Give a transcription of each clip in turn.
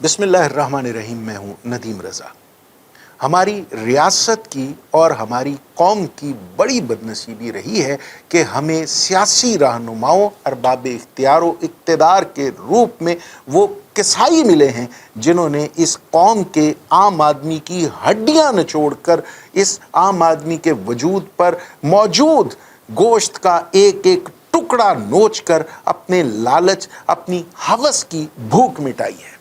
بسم اللہ الرحمن الرحیم۔ میں ہوں ندیم رضا۔ ہماری ریاست کی اور ہماری قوم کی بڑی بدنصیبی رہی ہے کہ ہمیں سیاسی رہنماؤں ارباب اختیار و اقتدار کے روپ میں وہ کسائی ملے ہیں جنہوں نے اس قوم کے عام آدمی کی ہڈیاں نچوڑ کر اس عام آدمی کے وجود پر موجود گوشت کا ایک ایک ٹکڑا نوچ کر اپنے لالچ، اپنی ہوس کی بھوک مٹائی ہے۔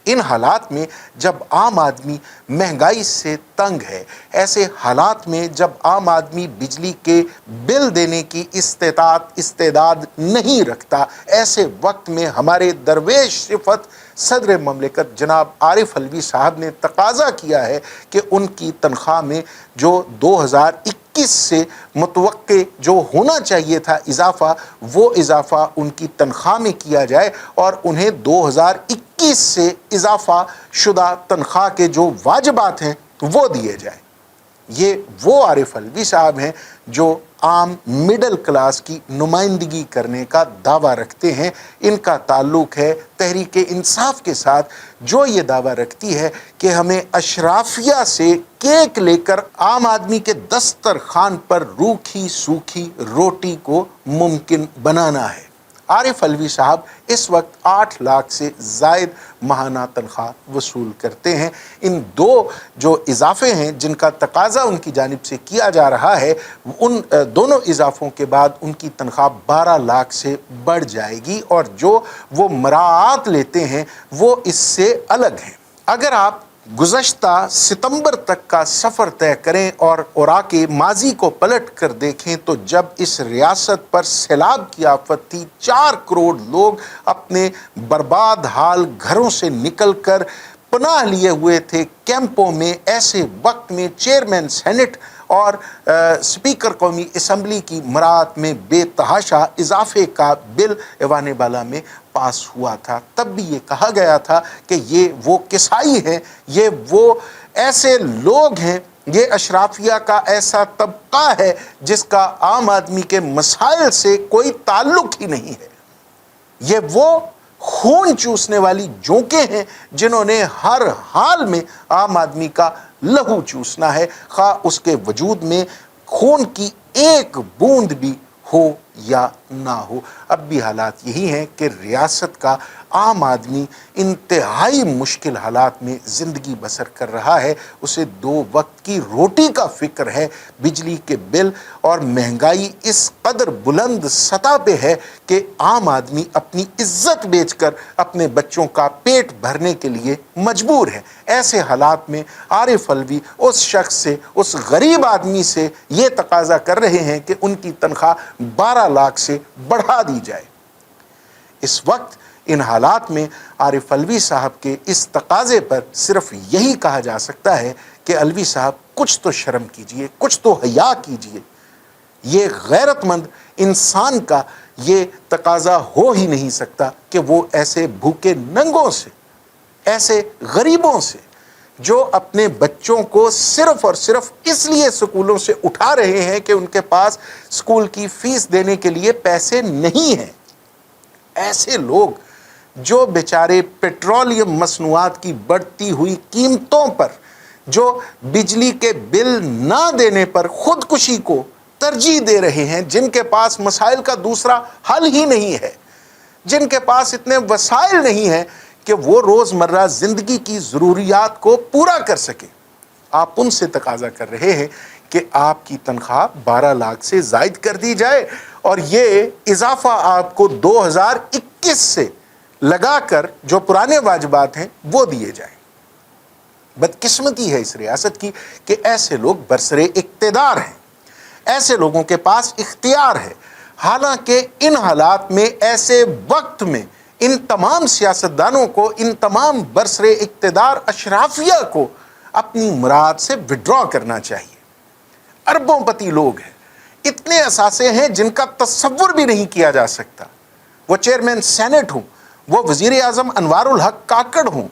ان حالات میں جب عام آدمی مہنگائی سے تنگ ہے، ایسے حالات میں جب عام آدمی بجلی کے بل دینے کی استعداد نہیں رکھتا، ایسے وقت میں ہمارے درویش صفت صدر مملکت جناب عارف علوی صاحب نے تقاضا کیا ہے کہ ان کی تنخواہ میں جو 2021 سے متوقع جو ہونا چاہیے تھا اضافہ، وہ اضافہ ان کی تنخواہ میں کیا جائے اور انہیں 2021 سے اضافہ شدہ تنخواہ کے جو واجبات ہیں وہ دیے جائیں۔ یہ وہ عارف علوی صاحب ہیں جو عام مڈل کلاس کی نمائندگی کرنے کا دعویٰ رکھتے ہیں۔ ان کا تعلق ہے تحریک انصاف کے ساتھ، جو یہ دعویٰ رکھتی ہے کہ ہمیں اشرافیہ سے کیک لے کر عام آدمی کے دسترخوان پر روکھی سوکھی روٹی کو ممکن بنانا ہے۔ عارف علوی صاحب اس وقت 8 لاکھ سے زائد ماہانہ تنخواہ وصول کرتے ہیں۔ ان دو جو اضافے ہیں جن کا تقاضا ان کی جانب سے کیا جا رہا ہے، ان دونوں اضافوں کے بعد ان کی تنخواہ 12 لاکھ سے بڑھ جائے گی، اور جو وہ مراعات لیتے ہیں وہ اس سے الگ ہیں۔ اگر آپ گزشتہ ستمبر تک کا سفر طے کریں اور اوراق ماضی کو پلٹ کر دیکھیں تو جب اس ریاست پر سیلاب کی آفت تھی، 4 کروڑ لوگ اپنے برباد حال گھروں سے نکل کر پناہ لیے ہوئے تھے کیمپوں میں، ایسے وقت میں چیئرمین سینٹ اور سپیکر قومی اسمبلی کی مراعات میں بے تحاشا اضافے کا بل ایوان بالا میں پاس ہوا تھا۔ تب بھی یہ کہا گیا تھا کہ یہ وہ کسائی ہیں، یہ وہ ایسے لوگ ہیں، یہ اشرافیہ کا ایسا طبقہ ہے جس کا عام آدمی کے مسائل سے کوئی تعلق ہی نہیں ہے۔ یہ وہ خون چوسنے والی جونکیں ہیں جنہوں نے ہر حال میں عام آدمی کا لہو چوسنا ہے، خواہ اس کے وجود میں خون کی ایک بوند بھی ہو یا نہ ہو۔ اب بھی حالات یہی ہیں کہ ریاست کا عام آدمی انتہائی مشکل حالات میں زندگی بسر کر رہا ہے۔ اسے 2 وقت کی روٹی کا فکر ہے۔ بجلی کے بل اور مہنگائی اس قدر بلند سطح پہ ہے کہ عام آدمی اپنی عزت بیچ کر اپنے بچوں کا پیٹ بھرنے کے لیے مجبور ہے۔ ایسے حالات میں عارف علوی اس شخص سے، اس غریب آدمی سے یہ تقاضا کر رہے ہیں کہ ان کی تنخواہ 12 لاکھ سے بڑھا دی جائے۔ اس وقت ان حالات میں عارف علوی صاحب کے اس تقاضے پر صرف یہی کہا جا سکتا ہے کہ علوی صاحب کچھ تو شرم کیجئے، کچھ تو حیا کیجئے۔ یہ غیرت مند انسان کا یہ تقاضا ہو ہی نہیں سکتا کہ وہ ایسے بھوکے ننگوں سے، ایسے غریبوں سے جو اپنے بچوں کو صرف اور صرف اس لیے سکولوں سے اٹھا رہے ہیں کہ ان کے پاس سکول کی فیس دینے کے لیے پیسے نہیں ہیں، ایسے لوگ جو بیچارے پیٹرولیم مصنوعات کی بڑھتی ہوئی قیمتوں پر، جو بجلی کے بل نہ دینے پر خودکشی کو ترجیح دے رہے ہیں، جن کے پاس مسائل کا دوسرا حل ہی نہیں ہے، جن کے پاس اتنے وسائل نہیں ہیں کہ وہ روزمرہ زندگی کی ضروریات کو پورا کر سکے، آپ ان سے تقاضا کر رہے ہیں کہ آپ کی تنخواہ 12 لاکھ سے زائد کر دی جائے اور یہ اضافہ آپ کو 2021 سے لگا کر جو پرانے واجبات ہیں وہ دیے جائیں۔ بدقسمتی ہے اس ریاست کی کہ ایسے لوگ برسر اقتدار ہیں، ایسے لوگوں کے پاس اختیار ہے، حالانکہ ان حالات میں، ایسے وقت میں ان تمام سیاستدانوں کو، ان تمام برسر اقتدار اشرافیہ کو اپنی مراد سے وڈرا کرنا چاہیے۔ اربوں پتی لوگ ہیں، اتنے اثاثے ہیں جن کا تصور بھی نہیں کیا جا سکتا۔ وہ چیئرمین سینٹ ہوں، وہ وزیر اعظم انوار الحق کاکڑ ہوں،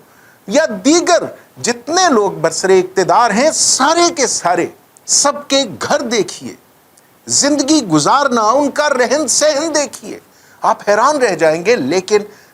یا دیگر جتنے لوگ برسر اقتدار ہیں، سارے کے سارے، سب کے گھر دیکھیے، زندگی گزارنا، ان کا رہن سہن دیکھیے، آپ حیران رہ جائیں گے۔ لیکن